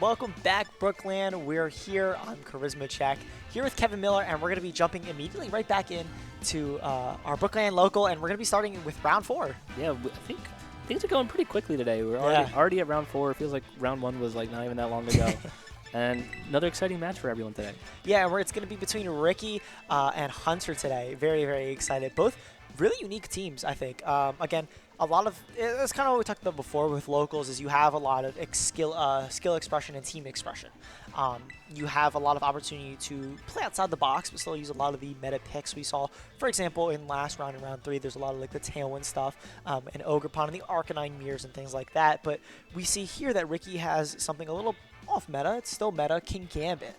welcome back, BrookLAN. We're here on Charisma Check, here with Kevin Miller, and we're going to be jumping immediately right back into our BrookLAN local, and we're going to be starting with round 4. Yeah, I think things are going pretty quickly today. We're already at round 4. It feels like round 1 was like not even that long ago. And another exciting match for everyone today. Yeah, and it's going to be between Ricky and Hunter today. Very, very excited. Both really unique teams, I think. Again, a lot of it's kind of what we talked about before with locals is you have a lot of skill expression and team expression. You have a lot of opportunity to play outside the box, but still use a lot of the meta picks we saw. For example, in last round, in round 3, there's a lot of like the Tailwind stuff, and Ogre Pond and the Arcanine Mirrors and things like that. But we see here that Ricky has something a little off meta. It's still meta, King Gambit.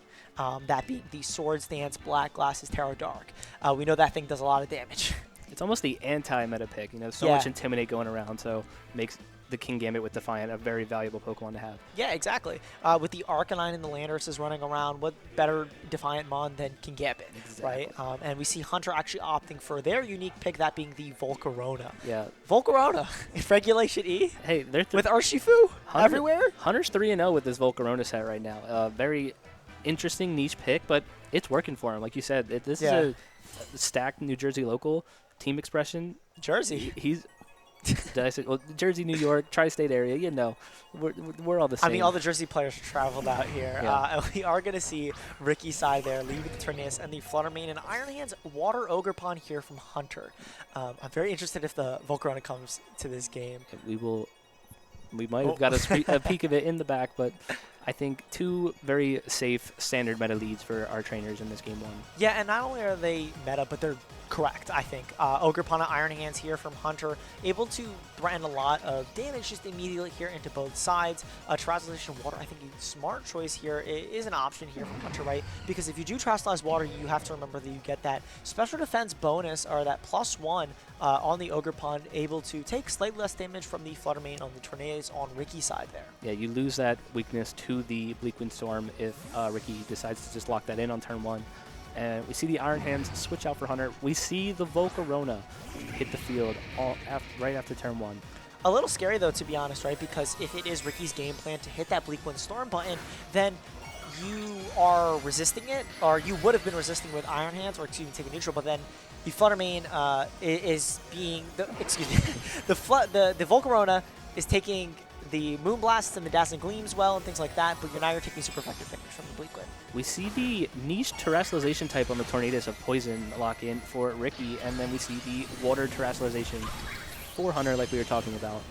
That being the Swords Dance, Black Glasses, Terror Dark. We know that thing does a lot of damage. It's almost the anti-meta pick. You know, so much Intimidate going around, so makes the King Gambit with Defiant a very valuable Pokemon to have. Yeah, exactly. With the Arcanine and the Landorus running around, what better Defiant Mon than King Gambit, right? And we see Hunter actually opting for their unique pick, that being the Volcarona. Yeah. Volcarona in Regulation E. Hey, they're with Urshifu everywhere. Hunter's 3-0 with this Volcarona set right now. Very interesting niche pick, but it's working for him. Like you said, this is a stacked New Jersey local. Team expression. Jersey. He's. Did I say? Well, Jersey, New York, tri-state area. You know, we're all the same. I mean, all the Jersey players traveled out here. And we are going to see Ricky's side there, lead with the Tornadus and the Fluttermane and Iron Hands Water Ogre Pond here from Hunter. I'm very interested if the Volcarona comes to this game. We might have got a peek of it in the back, but I think 2 very safe standard meta leads for our trainers in this game 1. Yeah, and not only are they meta, but they're correct, I think. Ogre Pond and Iron Hands here from Hunter, able to threaten a lot of damage just immediately here into both sides. Terrestrialization Water, I think a smart choice here is an option here from Hunter, right? Because if you do Terrestrialize Water, you have to remember that you get that special defense bonus, or that +1 on the Ogre Pond, able to take slightly less damage from the Fluttermane on the Tornadus on Ricky's side there. Yeah, you lose that weakness to the Bleakwind Storm if Ricky decides to just lock that in on turn 1. And we see the Iron Hands switch out for Hunter. We see the Volcarona hit the field right after turn 1. A little scary, though, to be honest, right? Because if it is Ricky's game plan to hit that Bleakwind Storm button, then you are resisting it, or you would have been resisting with Iron Hands, or excuse me, taking neutral, but then the Fluttermane is being, the Volcarona is taking the Moonblast and the Dazzling Gleams well and things like that, but you're taking super effective damage from the Bleakwind. We see the niche Terrestrialization type on the Tornadus of Poison lock in for Ricky, and then we see the Water Terrestrialization for Hunter, like we were talking about.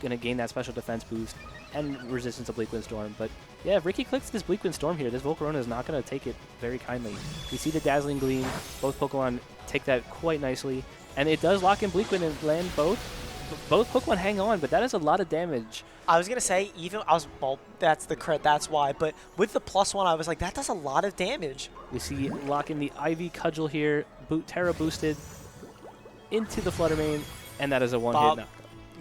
Going to gain that special defense boost and resistance to Bleakwind Storm. But yeah, if Ricky clicks this Bleakwind Storm here, this Volcarona is not going to take it very kindly. We see the Dazzling Gleam. Both Pokemon take that quite nicely, and it does lock in Bleakwind and land both. Both Pokemon hang on, but that is a lot of damage. I was going to say, well, that's the crit, that's why. But with the +1, I was like, that does a lot of damage. We see lock in the Ivy Cudgel here, Terra boosted into the Fluttermane, and that is a one-hit knock.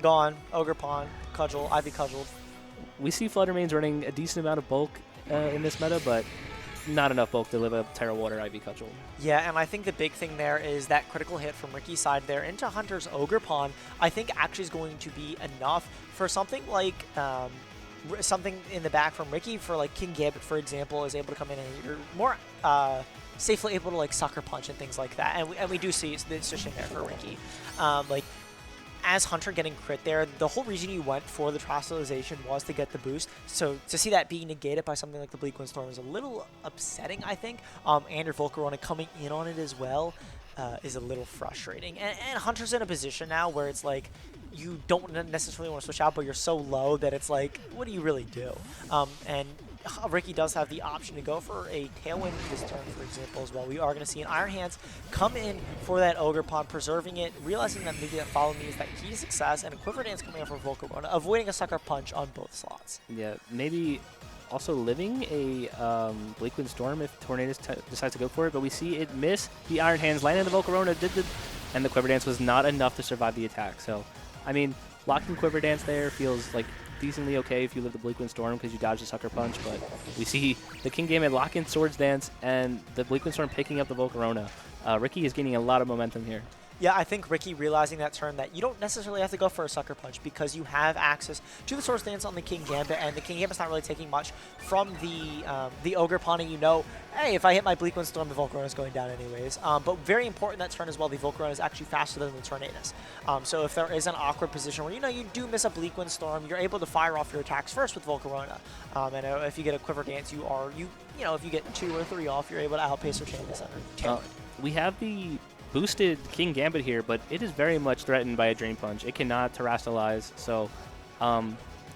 Gone. Ogre Pond, Cudgel, Ivy Cudgel. We see Fluttermane's running a decent amount of bulk in this meta, but not enough bulk to live up Terra Water Ivy Cudgel. Yeah, and I think the big thing there is that critical hit from Ricky's side there into Hunter's Ogre Pond, I think actually is going to be enough for something like something in the back from Ricky, for like King Gambit, for example, is able to come in and you're more safely able to like Sucker Punch and things like that. And we do see the switching there for Ricky. As Hunter getting crit there, the whole reason you went for the Terrestrialization was to get the boost. So to see that being negated by something like the Bleakwind Storm is a little upsetting, I think. And your Volcarona coming in on it as well is a little frustrating. And Hunter's in a position now where it's like, you don't necessarily want to switch out, but you're so low that it's like, what do you really do? And Ricky does have the option to go for a Tailwind this turn, for example, as well. We are going to see an Iron Hands come in for that Ogre Pond, preserving it, realizing that maybe that Follow Me is that key to success, and a Quiver Dance coming out for Volcarona, avoiding a Sucker Punch on both slots. Yeah, maybe also living a Bleakwind Storm if Tornadus decides to go for it, but we see it miss the Iron Hands, landing the Volcarona, and the Quiver Dance was not enough to survive the attack. So, I mean, locking Quiver Dance there feels like decently okay if you live the Bleakwind Storm because you dodge the Sucker Punch, but we see the King Gambit lock in Swords Dance and the Bleakwind Storm picking up the Volcarona. Ricky is gaining a lot of momentum here. Yeah, I think Ricky realizing that turn that you don't necessarily have to go for a Sucker Punch because you have access to the Swords Dance on the King Gambit, and the King Gambit's not really taking much from the Ogre Pawn, and you know, hey, if I hit my Bleak Wind Storm, the Volcarona is going down anyways. But very important that turn as well, the Volcarona is actually faster than the Tornadus. So if there is an awkward position where, you know, you do miss a Bleak Wind Storm, you're able to fire off your attacks first with Volcarona. And if you get a Quiver Dance, you know, if you get 2 or 3 off, you're able to outpace or chain this under. We have the boosted King Gambit here, but it is very much threatened by a Drain Punch. It cannot terrestrialize, so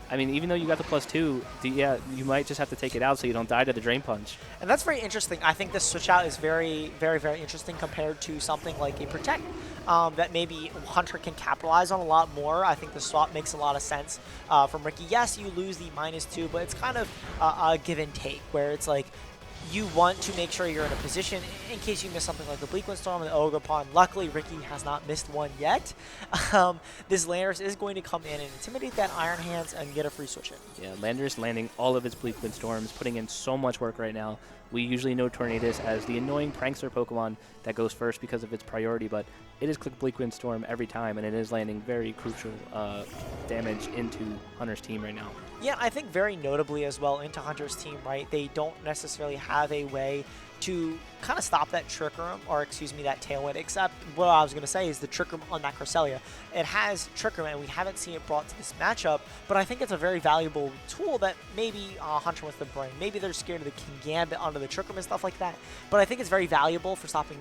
I mean, even though you got the +2, yeah, you might just have to take it out so you don't die to the Drain Punch. And that's very interesting. I think this switch out is very, very, very interesting compared to something like a Protect that maybe Hunter can capitalize on a lot more. I think the swap makes a lot of sense from Ricky. Yes, you lose the -2, but it's kind of a give and take where it's like, you want to make sure you're in a position in case you miss something like the Bleak Wind Storm and the Ogre Pawn. Luckily, Ricky has not missed one yet. This Landorus is going to come in and intimidate that Iron Hands and get a free switch in. Yeah, Landorus landing all of his Bleak Wind Storms, putting in so much work right now. We usually know Tornadus as the annoying prankster Pokemon that goes first because of its priority, but it is click Bleak Wind Storm every time, and it is landing very crucial damage into Hunter's team right now. Yeah, I think very notably as well into Hunter's team, right, they don't necessarily have a way to kind of stop that Trick Room, or excuse me, that Tailwind, except what I was going to say is the Trick Room on that Cresselia. It has Trick Room, and we haven't seen it brought to this matchup, but I think it's a very valuable tool that maybe Hunter wants to bring. Maybe they're scared of the King Gambit under the Trick Room and stuff like that, but I think it's very valuable for stopping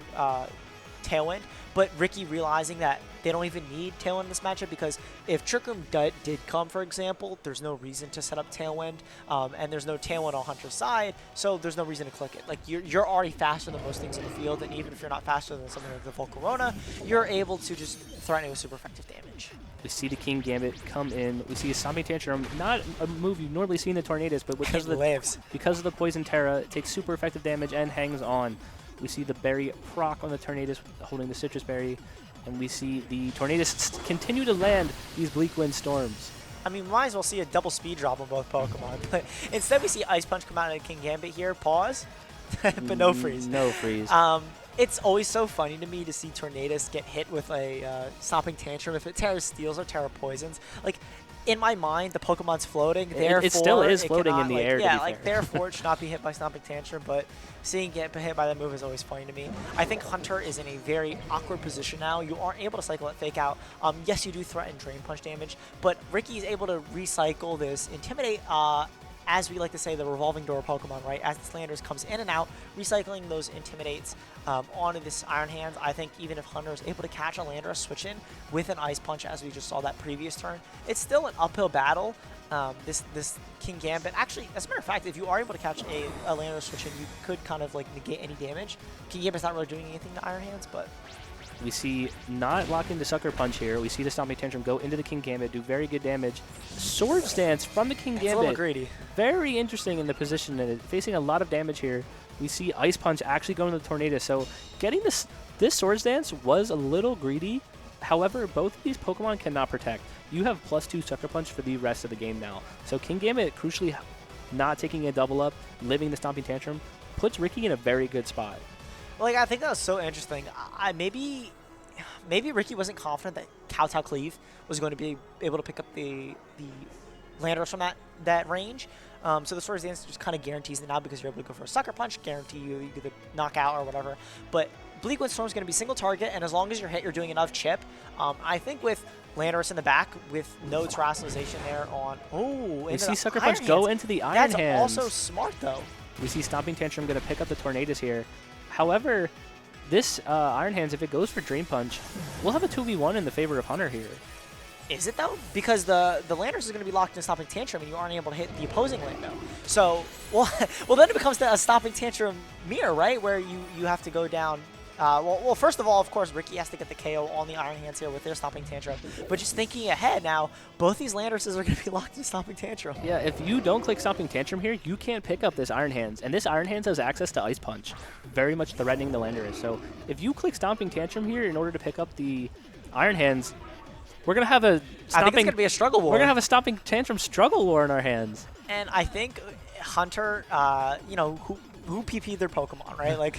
Tailwind, but Ricky realizing that they don't even need Tailwind in this matchup, because if Trick Room did come, for example, there's no reason to set up Tailwind, and there's no Tailwind on Hunter's side, so there's no reason to click it. Like, you're already faster than most things in the field, and even if you're not faster than something like the Volcarona, you're able to just threaten it with super effective damage. We see the King Gambit come in. We see a Stomping Tantrum, not a move you normally see in the Tornadus, but because of the Poison Terra, it takes super effective damage and hangs on. We see the Berry proc on the Tornadus holding the Citrus Berry, and we see the Tornadus continue to land these Bleak Wind Storms. I mean, we might as well see a double speed drop on both Pokemon, but instead we see Ice Punch come out of the King Gambit here, pause, but no freeze. No freeze. It's always so funny to me to see Tornadus get hit with a Stomping Tantrum if it Terra Steals or Terra Poisons. Like, in my mind, the Pokemon's floating. It still is floating in the air. Yeah, like therefore it should not be hit by Stomping Tantrum, but seeing it hit by that move is always funny to me. I think Hunter is in a very awkward position now. You aren't able to cycle it Fake Out. Yes, you do threaten Drain Punch damage, but Ricky is able to recycle this Intimidate, as we like to say, the revolving door Pokemon, right? As this Landorus comes in and out, recycling those Intimidates onto this Iron Hands. I think even if Hunter is able to catch a Landorus switch in with an Ice Punch, as we just saw that previous turn, it's still an uphill battle. This King Gambit, actually, as a matter of fact, if you are able to catch a Landorus switch in, you could kind of like negate any damage. King Gambit's not really doing anything to Iron Hands, but... We see not lock into Sucker Punch here. We see the Stomping Tantrum go into the King Gambit, do very good damage. Swords Dance from the King Gambit. It's a little greedy. Very interesting in the position, and facing a lot of damage here. We see Ice Punch actually going to the Tornado, so getting this Swords Dance was a little greedy. However, both of these Pokemon cannot protect. You have +2 Sucker Punch for the rest of the game now. So King Gambit, crucially not taking a double up, living the Stomping Tantrum, puts Ricky in a very good spot. Like, I think that was so interesting. Maybe Ricky wasn't confident that Kowtow Cleave was going to be able to pick up the Landorus from that range. So the Swords Dance just kind of guarantees it now because you're able to go for a Sucker Punch, guarantee you get the knockout or whatever. But Bleak Wind Storm is going to be single target, and as long as you're hit, you're doing enough chip. I think with Landorus in the back with no terrestrialization there on... Oh, we see Sucker Punch go into the Iron Hands. That's also smart, though. We see Stomping Tantrum going to pick up the Tornadus here. However, this Iron Hands, if it goes for Drain Punch, we'll have a 2v1 in the favor of Hunter here. Is it, though? Because the Landorus is going to be locked in Stomping Tantrum, and you aren't able to hit the opposing Lando. So, well, then it becomes a Stomping Tantrum mirror, right? Where you have to go down... Well, first of all, of course, Ricky has to get the KO on the Iron Hands here with their Stomping Tantrum. But just thinking ahead now, both these Landoruses are going to be locked in Stomping Tantrum. Yeah, if you don't click Stomping Tantrum here, you can't pick up this Iron Hands. And this Iron Hands has access to Ice Punch, very much threatening the Landorus. So if you click Stomping Tantrum here in order to pick up the Iron Hands, we're going to have a Stomping... I think it's going to be a struggle war. We're going to have a Stomping Tantrum struggle war in our hands. And I think Hunter, who PP'd their Pokemon, right? Like,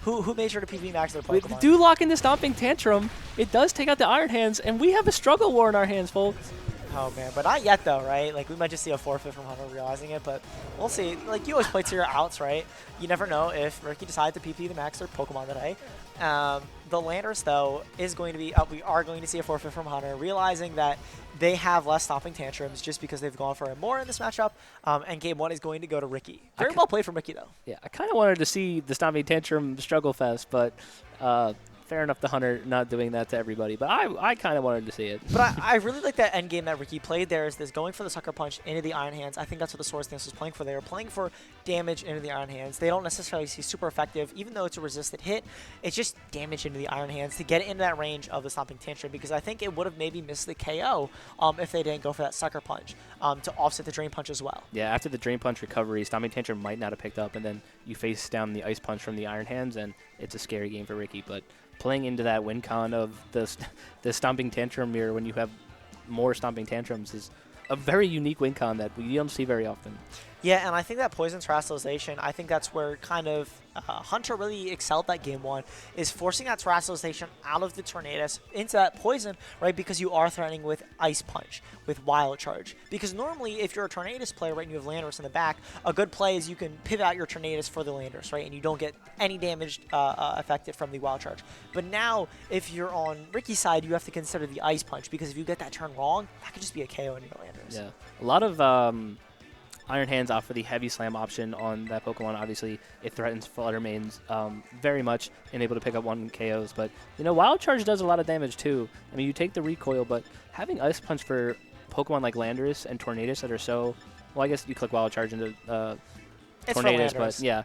who made sure to PP max their With Pokemon? do lock in the Stomping Tantrum, it does take out the Iron Hands, and we have a Struggle War in our hands, folks. Oh man, but not yet though, right? Like we might just see a forfeit from Hunter realizing it, but we'll see. Like you always play to your outs, right? You never know if Ricky decides to PP the max their Pokemon today. The Landorus though is going to be we are going to see a forfeit from Hunter, realizing that they have less Stomping Tantrums just because they've gone for it more in this matchup. And game 1 is going to go to Ricky. Very well played from Ricky though. Yeah, I kind of wanted to see the Stomping Tantrum Struggle Fest, but fair enough, the Hunter not doing that to everybody. But I kind of wanted to see it. But I really like that end game that Ricky played there is this going for the Sucker Punch into the Iron Hands. I think that's what the Swords Dance was playing for. They were playing for damage into the Iron Hands. They don't necessarily see super effective, even though it's a resisted hit. It's just damage into the Iron Hands to get into that range of the Stomping Tantrum, because I think it would have maybe missed the KO if they didn't go for that Sucker Punch to offset the Drain Punch as well. Yeah, after the Drain Punch recovery, Stomping Tantrum might not have picked up, and then you face down the Ice Punch from the Iron Hands, and it's a scary game for Ricky. But playing into that win con of the Stomping Tantrum mirror when you have more Stomping Tantrums is a very unique win con that we don't see very often. Yeah, and I think that Poison Terrestrialization, I think that's where kind of Hunter really excelled that game 1, is forcing that Terrestrialization out of the Tornadus into that Poison, right, because you are threatening with Ice Punch, with Wild Charge. Because normally, if you're a Tornadus player, right, and you have Landorus in the back, a good play is you can pivot out your Tornadus for the Landorus, right, and you don't get any damage affected from the Wild Charge. But now, if you're on Ricky's side, you have to consider the Ice Punch, because if you get that turn wrong, that could just be a KO in your Landorus. Yeah, a lot of Iron Hands off for the Heavy Slam option on that Pokemon. Obviously, it threatens Flutter Mains very much and able to pick up 1 KOs. But, you know, Wild Charge does a lot of damage, too. I mean, you take the recoil, but having Ice Punch for Pokemon like Landorus and Tornadus that are so... Well, I guess you click Wild Charge into Tornadus, but yeah,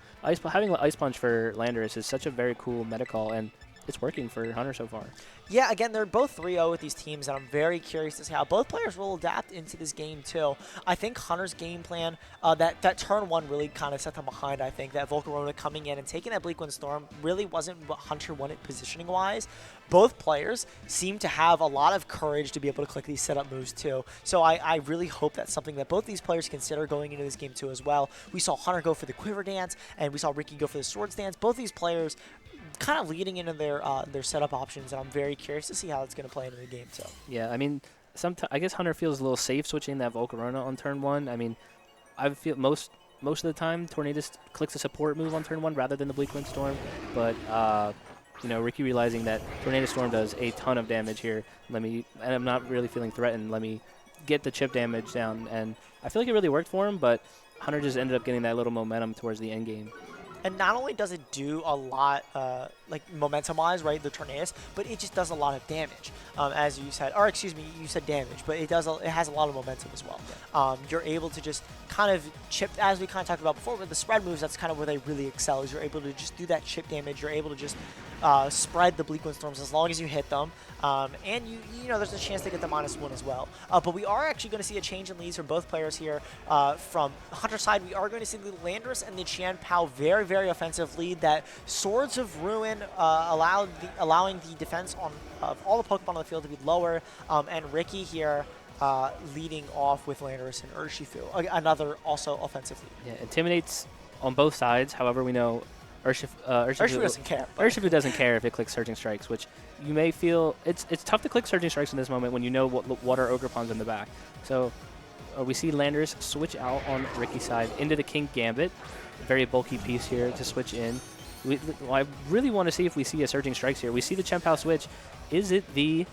having Ice Punch for Landorus is such a very cool meta call, and it's working for Hunter so far. Yeah, again, they're both 3-0 with these teams, and I'm very curious to see how both players will adapt into this game, too. I think Hunter's game plan, that turn 1 really kind of set them behind, I think. That Volcarona coming in and taking that Bleak Wind Storm really wasn't what Hunter wanted positioning-wise. Both players seem to have a lot of courage to be able to click these setup moves, too. So I really hope that's something that both these players consider going into this game, too, as well. We saw Hunter go for the Quiver Dance, and we saw Ricky go for the Swords Dance. Both these players kind of leading into their setup options, and I'm very curious to see how it's going to play into the game too. Yeah, I mean, I guess Hunter feels a little safe switching that Volcarona on turn 1. I mean, I feel most of the time Tornadus clicks a support move on turn 1 rather than the Bleak Wind Storm, but you know, Ricky realizing that Tornado Storm does a ton of damage here. And I'm not really feeling threatened. Let me get the chip damage down, and I feel like it really worked for him, but Hunter just ended up getting that little momentum towards the end game. And not only does it do a lot, like momentum-wise, right, the Tornadus, but it just does a lot of damage, as you said. Or excuse me, you said damage, but it has a lot of momentum as well. You're able to just kind of chip, as we kind of talked about before, with the spread moves. That's kind of where they really excel. Is you're able to just do that chip damage. You're able to just spread the Bleak Wind Storms as long as you hit them, and you know there's a chance to get the -1 as well. But we are actually going to see a change in leads from both players here. From Hunter's side, we are going to see the Landorus and the Qianpao very offensive lead. That Swords of Ruin allowing the defense of all the Pokemon on the field to be lower, and Ricky here leading off with Landorus and Urshifu, another also offensive lead. Yeah, intimidates on both sides. However, we know Urshifu doesn't care. Urshifu doesn't care if it clicks Surging Strikes, which you may feel it's tough to click Surging Strikes in this moment when you know what Water Ogerpon's in the back. So we see Landorus switch out on Ricky's side into the King Gambit. Very bulky piece here to switch in. I really want to see if we see a Surging Strikes here. We see the Qianpao switch. Is it the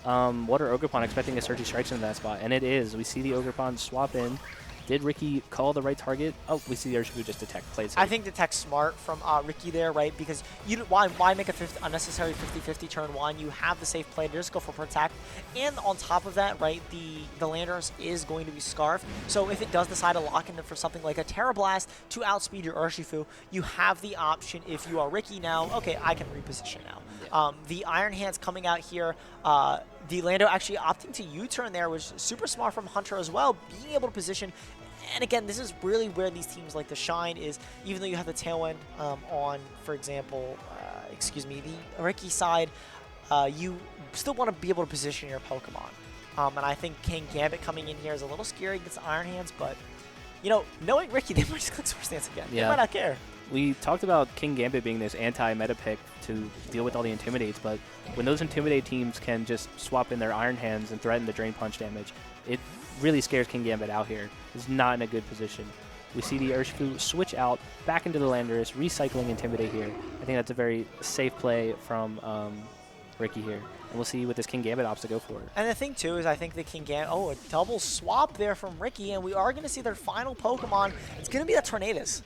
Water Ogerpon expecting a Surging Strikes into that spot? And it is. We see the Ogerpon swap in. Did Ricky call the right target? Oh, we see Urshifu just detect. Played safe. I think detect's smart from Ricky there, right? Because why make a unnecessary 50-50 turn 1? You have the safe play to just go for protect. And on top of that, right, the Landorus is going to be Scarfed. So if it does decide to lock in for something like a Terra Blast to outspeed your Urshifu, you have the option if you are Ricky now, okay, I can reposition now. Yeah. The Iron Hands coming out here, the Lando actually opting to U-turn there was super smart from Hunter as well, being able to position. And again, this is really where these teams like to shine is, even though you have the Tailwind on, for example, the Ricky side, you still want to be able to position your Pokemon. And I think King Gambit coming in here is a little scary against Iron Hands, but you know, knowing Ricky, they might just click Swords Dance again. Yeah. They might not care. We talked about King Gambit being this anti-meta pick to deal with all the Intimidates, but when those Intimidate teams can just swap in their Iron Hands and threaten the Drain Punch damage, it really scares King Gambit out here. He's not in a good position. We see the Urshifu switch out back into the Landorus, recycling Intimidate here. I think that's a very safe play from Ricky here. And we'll see what this King Gambit opts to go for. And the thing, too, is I think the King Gambit... Oh, a double swap there from Ricky, and we are going to see their final Pokemon. It's going to be the Tornadus.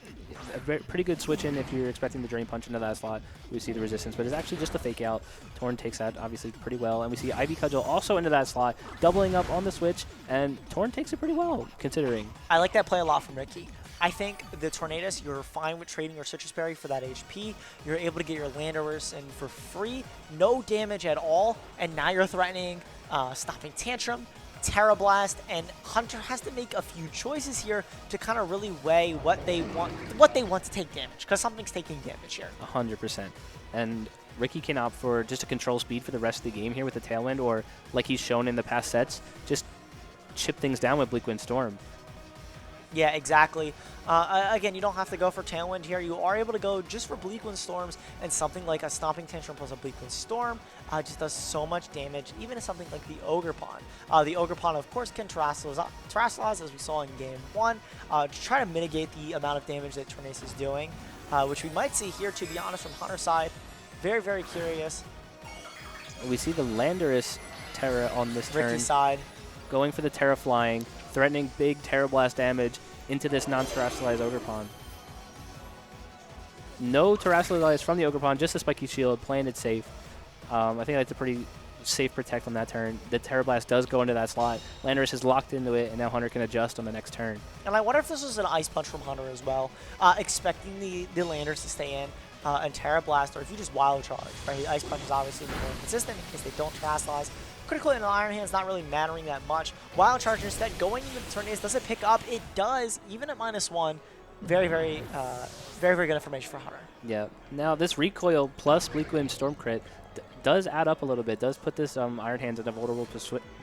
A pretty good switch in if you're expecting the Drain Punch into that slot. We see the resistance, but it's actually just a fake out. Torn takes that obviously pretty well, and we see Ivy Cudgel also into that slot, doubling up on the switch, and Torn takes it pretty well, considering. I like that play a lot from Ricky. I think the Tornadus, you're fine with trading your Citrus Berry for that HP. You're able to get your Landorus in for free, no damage at all, and now you're threatening Stopping Tantrum, Terra Blast, and Hunter has to make a few choices here to kind of really weigh what they want to take damage, because something's taking damage here. 100%. And Ricky can opt for just a control speed for the rest of the game here with the Tailwind, or like he's shown in the past sets, just chip things down with Bleak Wind Storm. Yeah, exactly. Again, you don't have to go for Tailwind here. You are able to go just for Bleak Wind Storms, and something like a Stomping Tantrum plus a Bleak Wind Storm just does so much damage, even as something like the Ogerpon. The Ogerpon, of course, can Terrasilize, as we saw in Game 1, to try to mitigate the amount of damage that Tornadus is doing, which we might see here, to be honest, from Hunter's side. Very, very curious. We see the Landorus Terra on this turn. Ricky's side. Going for the Terra Flying, threatening big Terra Blast damage into this non-Terrasilized Ogerpon. No Terrasilized from the Ogerpon, just a Spiky Shield, playing it safe. I think that's a pretty safe protect on that turn. The Terra Blast does go into that slot. Landorus is locked into it, and now Hunter can adjust on the next turn. And I wonder if this was an Ice Punch from Hunter as well, expecting the Landorus to stay in. And Terra Blast, or if you just Wild Charge, right? Ice Punch is obviously more consistent because they don't Terrasilize. Critical in the Iron Hand is not really mattering that much. Wild Charge instead going into the Tornadus. Does it pick up? It does, even at -1. Very, very, very, very good information for Hunter. Yeah. Now this Recoil plus Bleak Wind Storm crit does add up a little bit. Does put this Iron Hands in a vulnerable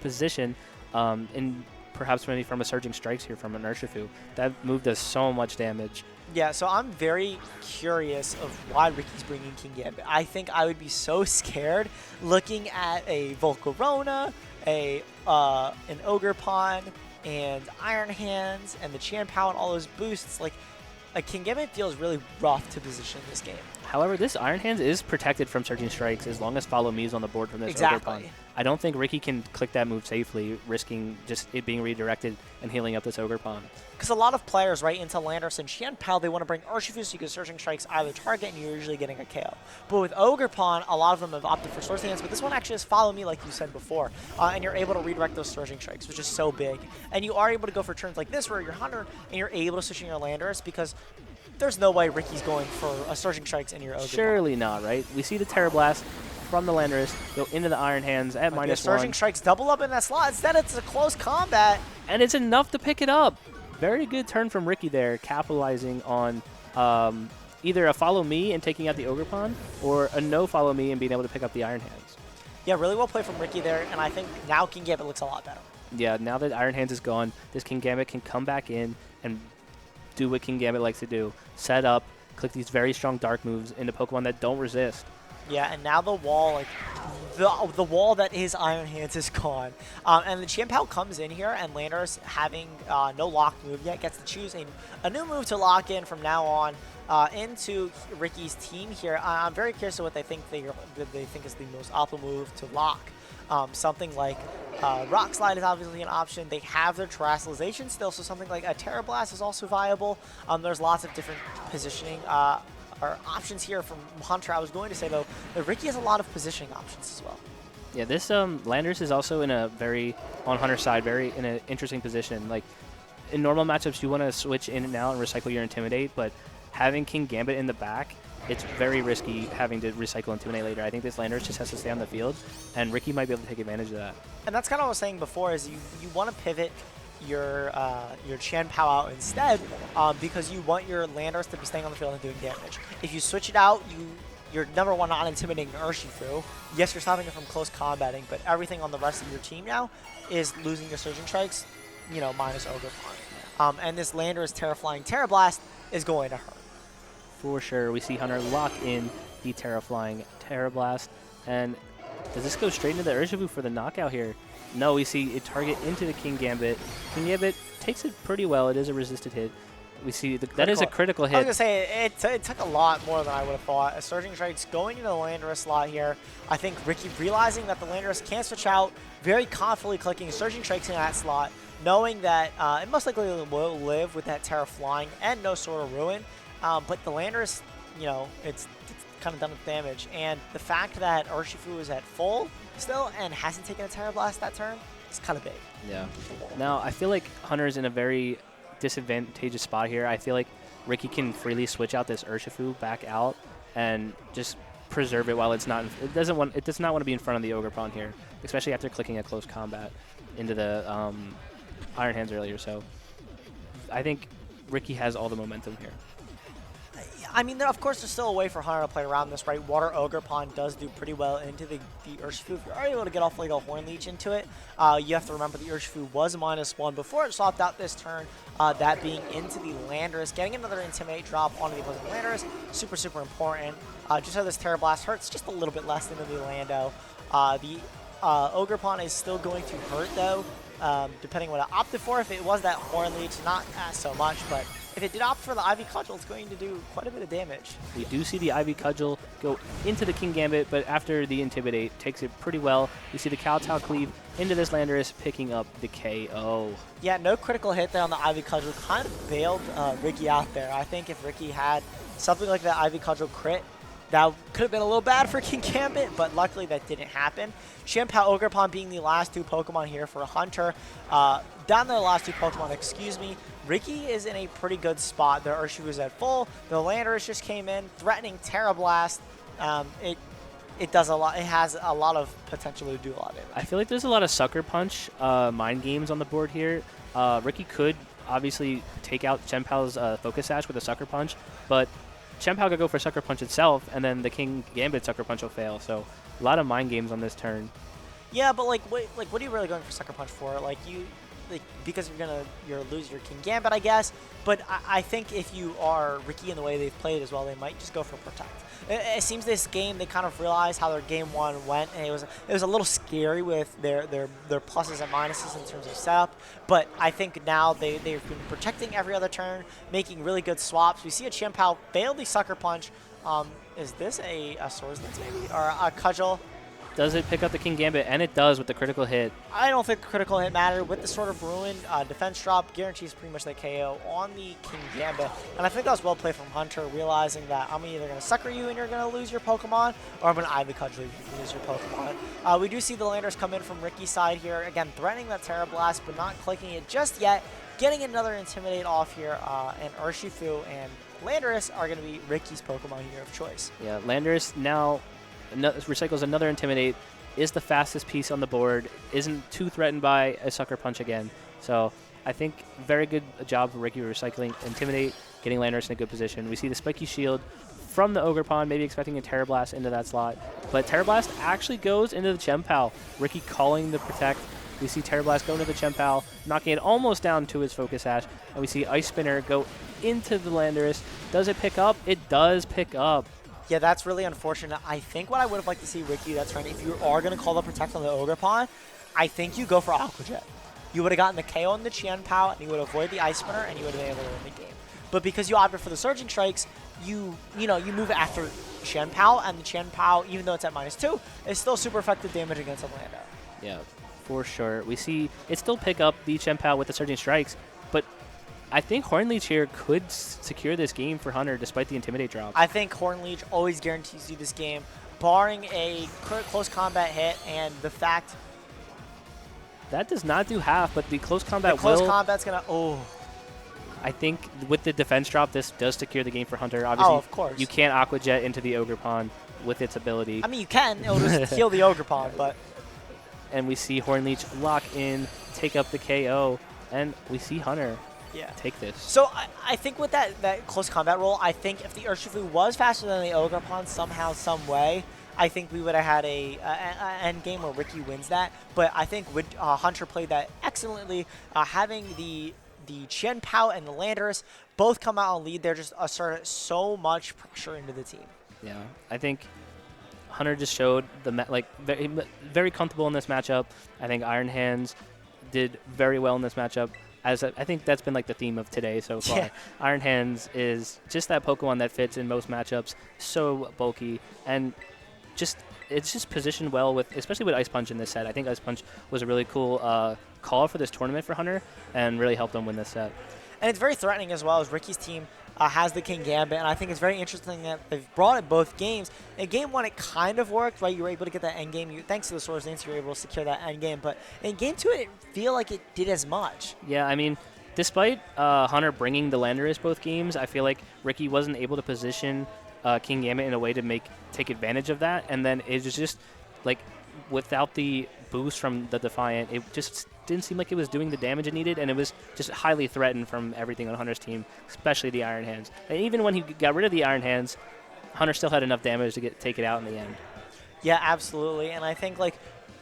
position, in perhaps maybe from a Surging Strikes here from an Urshifu. That move does so much damage. Yeah, so I'm very curious of why Ricky's bringing King Gambit. I think I would be so scared looking at a Volcarona, an Ogerpon, and Iron Hands, and the Chien-Pao and all those boosts. Like, a King Gambit feels really rough to position in this game. However, this Iron Hands is protected from Surging Strikes as long as Follow Me is on the board from this Exactly. Ogerpon. I don't think Ricky can click that move safely, risking just it being redirected and healing up this Ogerpon. Because a lot of players, right, into Landorus and Chien-Pao, they want to bring Urshifu so you can Surging Strikes either target and you're usually getting a KO. But with Ogerpon, a lot of them have opted for Swords Dance, but this one actually has Follow Me, like you said before, and you're able to redirect those Surging Strikes, which is so big. And you are able to go for turns like this where you're Hunter and you're able to switch in your Landorus, because there's no way Ricky's going for a Surging Strikes in your Ogerpon. Surely not, right? We see the Terra Blast from the Landorus go into the Iron Hands at -1. Surging Strikes double up in that slot. Instead, it's a close combat. And it's enough to pick it up. Very good turn from Ricky there, capitalizing on either a Follow Me and taking out the Ogerpon, or a no Follow Me and being able to pick up the Iron Hands. Yeah, really well played from Ricky there, and I think now King Gambit looks a lot better. Yeah, now that Iron Hands is gone, this King Gambit can come back in and do what King Gambit likes to do. Set up, click these very strong dark moves into Pokemon that don't resist. Yeah, and now the wall, like, the wall that is Iron Hands is gone. And the Chien-Pao comes in here, and Landorus, having no lock move yet, gets to choose a new move to lock in from now on into Ricky's team here. I'm very curious of what they think is the most optimal move to lock. Something like Rock Slide is obviously an option. They have their Terrasilization still, so something like a Terra Blast is also viable. There's lots of different positioning or options here from Hunter. I was going to say, though, that Ricky has a lot of positioning options as well. Yeah, this Landorus is also in a on Hunter's side, very in an interesting position. Like, in normal matchups, you want to switch in and out and recycle your Intimidate, but having King Gambit in the back, it's very risky having to recycle Intimidate later. I think this Landorus just has to stay on the field, and Ricky might be able to take advantage of that. And that's kind of what I was saying before, is you want to pivot your Chien-Pao out instead, because you want your Landorus to be staying on the field and doing damage. If you switch it out, you're number one not intimidating Urshifu. Yes, you're stopping it from close combating, but everything on the rest of your team now is losing your Surging Strikes. minus Ogre Pawn. And this Landorus Terraflying Terra Blast is going to hurt. For sure. We see Hunter lock in the Terraflying Terra Blast. And does this go straight into the Urshifu for the knockout here? No, we see it target into the King Gambit. King Gambit takes it pretty well. It is a resisted hit. We see that is a critical hit. I was going to say, it took a lot more than I would have thought. A Surging Strike's going into the Landorus slot here. I think Ricky realizing that the Landorus can't switch out, very confidently clicking Surging Strikes in that slot, knowing that it most likely will live with that Terra flying and no Sword of Ruin. But the Landorus, it's kind of done with damage. And the fact that Urshifu is at full still and hasn't taken a Terra Blast that turn, it's kind of big. Yeah. Now, I feel like Hunter's in a very disadvantageous spot here. I feel like Ricky can freely switch out this Urshifu back out and just preserve it while it's not. It does not want to be in front of the Ogre Pawn here, especially after clicking a close combat into the Iron Hands earlier. So I think Ricky has all the momentum here. I mean, of course, there's still a way for Hunter to play around this, right? Water Ogre Pawn does do pretty well into the Urshifu. If you're able to get off like a Horn Leech into it, you have to remember the Urshifu was -1 before it swapped out this turn, that being into the Landorus. Getting another Intimidate drop onto the opposing Landorus, super, super important. Just so this Terra Blast hurts just a little bit less into the Lando. The Ogre Pawn is still going to hurt, though, depending on what it opted for. If it was that Horn Leech, not so much, but if it did opt for the Ivy Cudgel, it's going to do quite a bit of damage. We do see the Ivy Cudgel go into the King Gambit, but after the Intimidate, takes it pretty well. We see the Kowtow Cleave into this Landorus, picking up the KO. Yeah, no critical hit there on the Ivy Cudgel. Kind of bailed Ricky out there. I think if Ricky had something like that Ivy Cudgel crit, that could have been a little bad for King Gambit, but luckily that didn't happen. Chien-Pao Ogre Pawn being the last two Pokemon here for Hunter. Down there, the last two Pokemon, excuse me. Ricky is in a pretty good spot. The Urshifu is at full. The Landorus just came in, threatening Terra Blast. It does a lot. It has a lot of potential to do a lot of damage. I feel like there's a lot of Sucker Punch mind games on the board here. Ricky could obviously take out Chien-Pao's Focus Sash with a Sucker Punch, but Chien-Pao could go for Sucker Punch itself, and then the King Gambit Sucker Punch will fail. So a lot of mind games on this turn. Yeah, but what are you really going for Sucker Punch for? Because you're lose your King Gambit, I guess. But I think if you are Ricky in the way they've played as well, they might just go for Protect. It seems this game they kind of realized how their game one went, and it was a little scary with their pluses and minuses in terms of setup. But I think now they've been protecting every other turn, making really good swaps. We see a Chien-Pao fail the Sucker Punch. Is this a Swords Dance maybe, or a Cudgel? Does it pick up the King Gambit? And it does with the critical hit. I don't think the critical hit mattered. With the Sword of Ruin, defense drop guarantees pretty much the KO on the King Gambit. And I think that was well played from Hunter, realizing that I'm either going to sucker you and you're going to lose your Pokemon, or I'm going to Ivy Cudgel you and lose your Pokemon. We do see the Landorus come in from Ricky's side here. Again, threatening that Terra Blast, but not clicking it just yet. Getting another Intimidate off here, and Urshifu and Landorus are going to be Ricky's Pokemon here of choice. Yeah, Landorus now recycles another Intimidate, is the fastest piece on the board, isn't too threatened by a Sucker Punch again. So I think very good job for Ricky recycling Intimidate, getting Landorus in a good position. We see the Spiky Shield from the Ogre Pawn, maybe expecting a Terra Blast into that slot. But Terra Blast actually goes into the Chien-Pao. Ricky calling the Protect. We see Terra Blast go into the Chien-Pao, knocking it almost down to his Focus Sash. And we see Ice Spinner go into the Landorus. Does it pick up? It does pick up. Yeah, that's really unfortunate. I think what I would have liked to see Ricky that turn, if you are going to call the Protect on the Ogre Pawn, I think you go for Aqua Jet. You would have gotten the KO on the Chien-Pao, and you would avoid the Ice Spinner, and you would have been able to win the game. But because you opted for the Surging Strikes, you move after Chien-Pao, and the Chien-Pao, even though it's at -2, is still super effective damage against Orlando. Yeah, for sure. We see it still pick up the Chien-Pao with the Surging Strikes, but I think Horn Leech here could secure this game for Hunter despite the Intimidate drop. I think Horn Leech always guarantees you this game, barring a close combat hit and the fact... That does not do half, but the close combat will... The close combat's going to... I think with the defense drop, this does secure the game for Hunter. Obviously, of course. You can't Aqua Jet into the Ogre Pawn with its ability. I mean, you can. It'll just heal the Ogre Pawn, but... And we see Horn Leech lock in, take up the KO, and we see Hunter take this. So I think with that close combat roll, I think if the Urshifu was faster than the Ogre Pawn somehow, some way, I think we would have had a end game where Ricky wins that. But I think Hunter played that excellently, having the Chen Pao and the Landers both come out and lead. They're just asserted so much pressure into the team. Yeah, I think Hunter just showed very comfortable in this matchup. I think Iron Hands did very well in this matchup. I think that's been like the theme of today so far. Yeah. Iron Hands is just that Pokemon that fits in most matchups. So bulky and it's just positioned well with, especially with Ice Punch in this set. I think Ice Punch was a really cool call for this tournament for Hunter and really helped him win this set. And it's very threatening as well, as Ricky's team has the King Gambit, and I think it's very interesting that they've brought it both games. In game one, it kind of worked, right? You were able to get that end game. Thanks to the Swords Dance, you were able to secure that end game. But in game two, it didn't feel like it did as much. Yeah, I mean, despite Hunter bringing the Landorus both games, I feel like Ricky wasn't able to position King Gambit in a way to take advantage of that. And then it was just, like, without the boost from the Defiant, it just didn't seem like it was doing the damage it needed, and it was just highly threatened from everything on Hunter's team, especially the Iron Hands. And even when he got rid of the Iron Hands, Hunter still had enough damage to take it out in the end. Yeah, absolutely. And I think, like,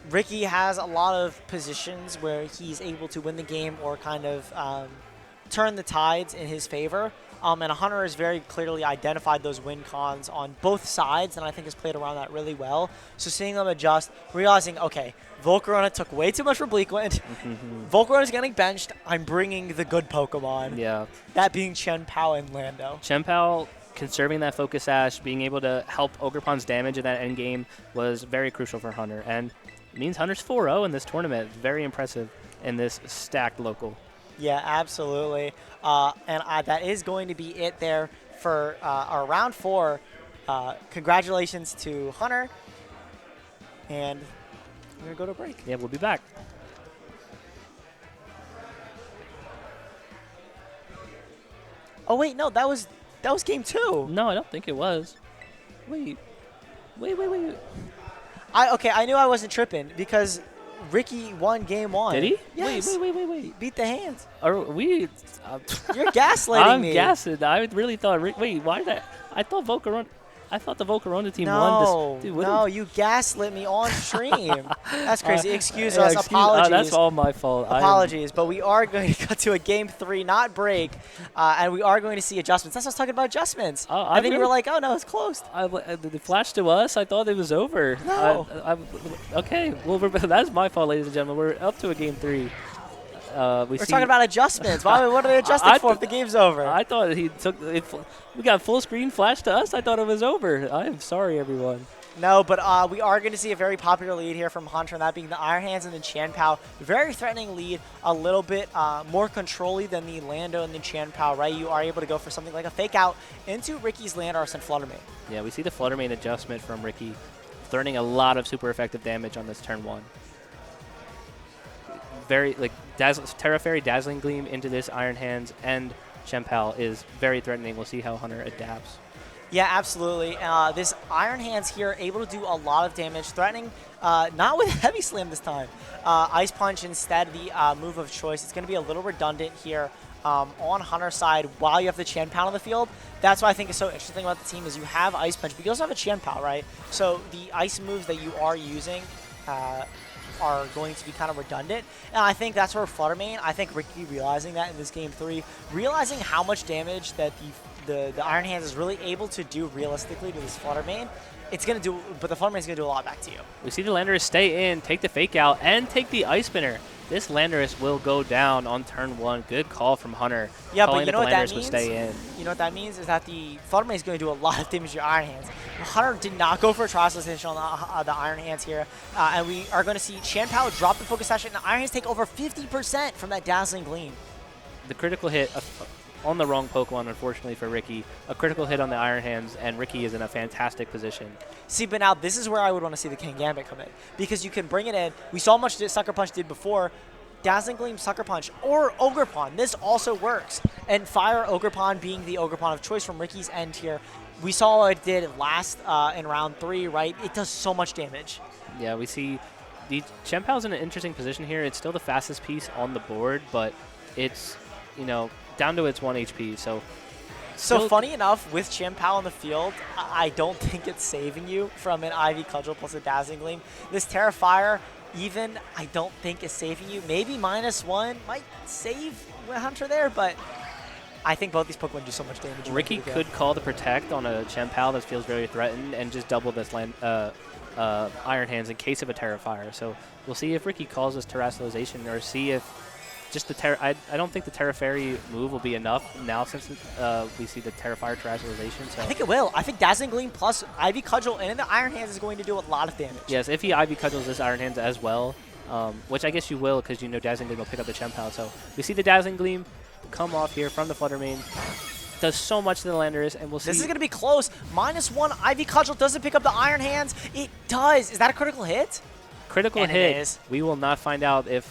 Ricky has a lot of positions where he's able to win the game or kind of turn the tides in his favor. And Hunter has very clearly identified those win cons on both sides, and I think has played around that really well. So seeing them adjust, realizing, okay, Volcarona took way too much for Bleakwind. Volcarona's getting benched. I'm bringing the good Pokemon. Yeah. That being Chen Pao and Lando. Chen Pao conserving that Focus Sash, being able to help Ogerpon's damage in that end game was very crucial for Hunter. And it means Hunter's 4-0 in this tournament. Very impressive in this stacked local. Yeah, absolutely. That is going to be it there for our round 4. Congratulations to Hunter. And we're going to go to break. Yeah, we'll be back. Oh, wait, no, that was game 2. No, I don't think it was. Wait. I knew I wasn't tripping because Ricky won game 1. Did he? Yes. Wait. Beat the hands. Are we? You're gaslighting me. I'm gassing. I really thought. Wait, why did that? I thought the Volcarona team won this. Dude, No, you gaslit me on stream. That's crazy. Excuse us. Apologies. That's all my fault. Apologies. But we are going to go to a game 3, not break, and we are going to see adjustments. That's what I was talking about, adjustments. And then you were like, oh, no, it's closed. The flash to us, I thought it was over. No. Okay, well, that's my fault, ladies and gentlemen. We're up to a game 3. We're talking about adjustments. What are they adjusting for if the game's over? I thought he took it. We got full screen flash to us. I thought it was over. I am sorry, everyone. No, but we are going to see a very popular lead here from Hunter, and that being the Iron Hands and the Chen Pao. Very threatening lead, a little bit more control-y than the Lando and the Chen Pao, right? You are able to go for something like a fake out into Ricky's Landorus and Fluttermane. Yeah, we see the Fluttermane adjustment from Ricky, throwing a lot of super effective damage on this turn 1. Very, like, Terra Fairy Dazzling Gleam into this Iron Hands and Chen Pao is very threatening. We'll see how Hunter adapts. Yeah, absolutely. This Iron Hands here able to do a lot of damage, threatening, not with Heavy Slam this time. Ice Punch instead the move of choice. It's going to be a little redundant here on Hunter's side while you have the Chen Pao on the field. That's what I think is so interesting about the team is you have Ice Punch, but you also have a Chen Pao, right? So the ice moves that you are using are going to be kind of redundant. And I think that's where Fluttermane, I think Ricky realizing that in this game 3, realizing how much damage that the Iron Hands is really able to do realistically to this Fluttermane, it's going to do, but the Fluttermane is going to do a lot back to you. We see the Landorus stay in, take the fake out, and take the Ice Spinner. This Landorus will go down on turn 1. Good call from Hunter. Yeah, but you know what that Landorus means? Would stay in. You know what that means is that the Fluttermane is going to do a lot of damage to your Iron Hands. Hunter did not go for a Trisolization on the Iron Hands here, and we are going to see Chen Pao drop the Focus Sash, and the Iron Hands take over 50% from that Dazzling Gleam. The critical hit on the wrong Pokemon, unfortunately for Ricky. A critical hit on the Iron Hands, and Ricky is in a fantastic position. See, but now this is where I would want to see the King Gambit come in, because you can bring it in. We saw how much Sucker Punch did before. Dazzling Gleam, Sucker Punch, or Ogerpon. This also works. And Fire Ogerpon being the Ogerpon of choice from Ricky's end here. We saw what it did last in round 3, right? It does so much damage. Yeah, we see the Chen Pao's in an interesting position here. It's still the fastest piece on the board, but it's, you know, down to its 1 HP. So So Still- funny enough, with Chien-Pao on the field, I don't think it's saving you from an Ivy Cudgel plus a Dazzling Gleam. This Terra Fire, even, I don't think is saving you. Maybe -1 might save Hunter there, but I think both these Pokemon do so much damage. Ricky could call the Protect on a Chien-Pao that feels very threatened and just double this Iron Hands in case of a Terra Fire. So we'll see if Ricky calls this Terrestrialization or see if just the Terra. I don't think the Terra Fairy move will be enough now since we see the Terra Fire Terrestrialization. So I think it will. I think Dazzling Gleam plus Ivy Cudgel and the Iron Hands is going to do a lot of damage. Yes, if he Ivy Cudgels this Iron Hands as well, which I guess you will because you know Dazzling Gleam will pick up the Chien-Pao. So we see the Dazzling Gleam come off here from the Flutter Mane. Does so much to the Landorus, and we'll see. This is going to be close. -1 Ivy Cudgel doesn't pick up the Iron Hands. It does. Is that a critical hit? Critical And it hit. is. We will not find out if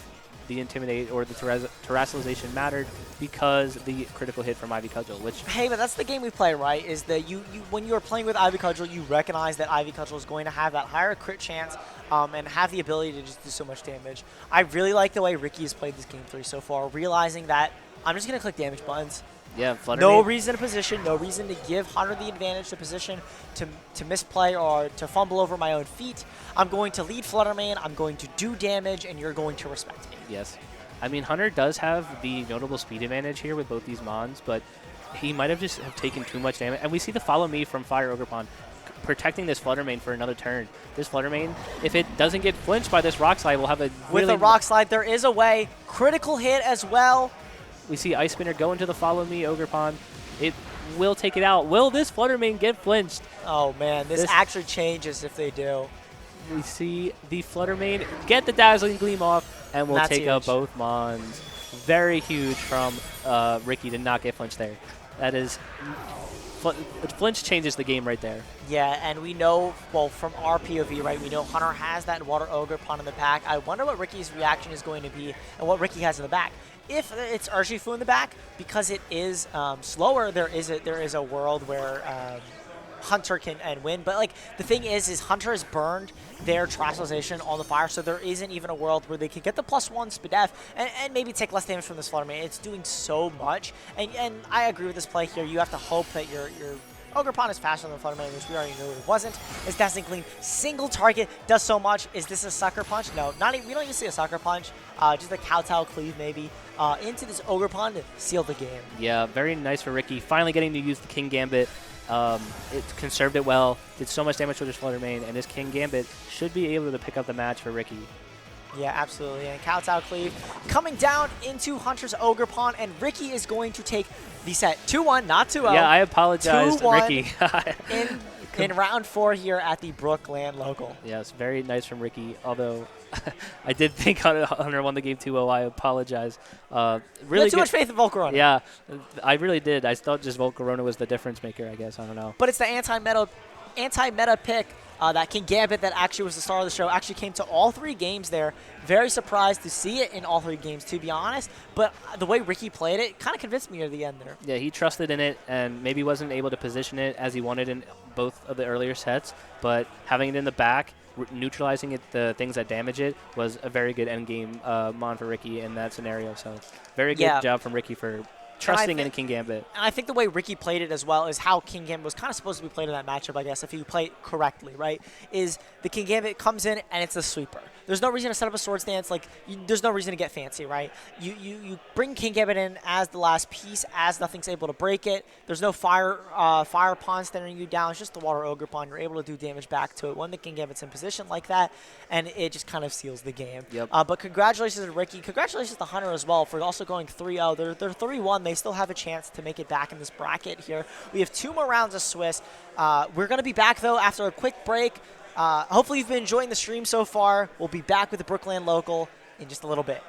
the Intimidate or the Terrestrialization mattered because the critical hit from Ivy Cudgel, which Hey, but that's the game we play, right? Is that you when you're playing with Ivy Cudgel, you recognize that Ivy Cudgel is going to have that higher crit chance and have the ability to just do so much damage. I really like the way Ricky has played this game 3 so far, realizing that I'm just going to click damage buttons. yeah, Flutter No Mane. reason to position, no reason to give Hunter the advantage to position, to misplay or to fumble over my own feet. I'm going to lead Flutter Mane, I'm going to do damage, and you're going to respect me. Yes. I mean, Hunter does have the notable speed advantage here with both these Mons, but he might have just have taken too much damage. And we see the Follow Me from Fire Ogerpon protecting this Flutter Mane for another turn. This Flutter Mane, if it doesn't get flinched by this Rock Slide, will have a With really... a Rock Slide, there is a way. Critical hit as well. We see Ice Spinner go into the Follow Me Ogerpon. It will take it out. Will this Flutter Mane get flinched? Oh, man, this actually changes if they do. We see the Flutter Mane get the Dazzling Gleam off, and we'll That's take out huge. both Mons. Very huge from Ricky to not get flinched there. That is... Flinch changes the game right there. Yeah, and we know, well, from our POV, right, we know Hunter has that Water Ogerpon in the back. I wonder what Ricky's reaction is going to be and what Ricky has in the back. If it's Urshifu in the back, because it is slower, there is a world where Hunter can win. But like the thing is Hunter has burned their Terrestrialization on the fire, so there isn't even a world where they can get the +1 Spadef and maybe take less damage from this Flutter Mane. It's doing so much, and I agree with this play here. You have to hope that your Ogerpon is faster than the Flutter Mane, which we already knew it wasn't. This Dazzling Gleam, single target, does so much. Is this a Sucker Punch? No, not even, we don't even see a Sucker Punch. Just a Kowtow Cleave maybe into this Ogerpon to seal the game. Yeah, very nice for Ricky. Finally getting to use the King Gambit. It conserved it well, did so much damage with his Flutter Mane, and this King Gambit should be able to pick up the match for Ricky. Yeah, absolutely. And Kowtow Cleave coming down into Hunter's Ogerpon, and Ricky is going to take the set 2-1, not 2-0. Yeah, I apologize, 2-1 Ricky. in round 4 here at the BrookLAN local. Yes, very nice from Ricky, although I did think Hunter won the game 2-0. I apologize. Really you had too good. much faith in Volcarona. Yeah, I really did. I thought just Volcarona was the difference maker, I guess. I don't know. But it's the anti-meta pick. That King Gambit that actually was the star of the show actually came to all 3 games there. Very surprised to see it in all 3 games, to be honest. But the way Ricky played it kind of convinced me near the end there. Yeah, he trusted in it and maybe wasn't able to position it as he wanted in both of the earlier sets. But having it in the back, neutralizing it, the things that damage it, was a very good endgame mon for Ricky in that scenario. So very good job from Ricky for trusting in King Gambit. And I think the way Ricky played it as well is how King Gambit was kind of supposed to be played in that matchup, I guess, if you play it correctly, right? Is the King Gambit comes in and it's a sweeper. There's no reason to set up a sword stance. Like, there's no reason to get fancy, right? You bring King Gambit in as the last piece, as nothing's able to break it. There's no fire pawn staring you down. It's just the Water Ogerpon. You're able to do damage back to it when the King Gambit's in position like that, and it just kind of seals the game. Yep. But congratulations to Ricky. Congratulations to Hunter as well for also going 3-0. They're 3-1. They still have a chance to make it back in this bracket here. We have 2 more rounds of Swiss. We're going to be back, though, after a quick break. Hopefully you've been enjoying the stream so far. We'll be back with the BrookLAN local in just a little bit.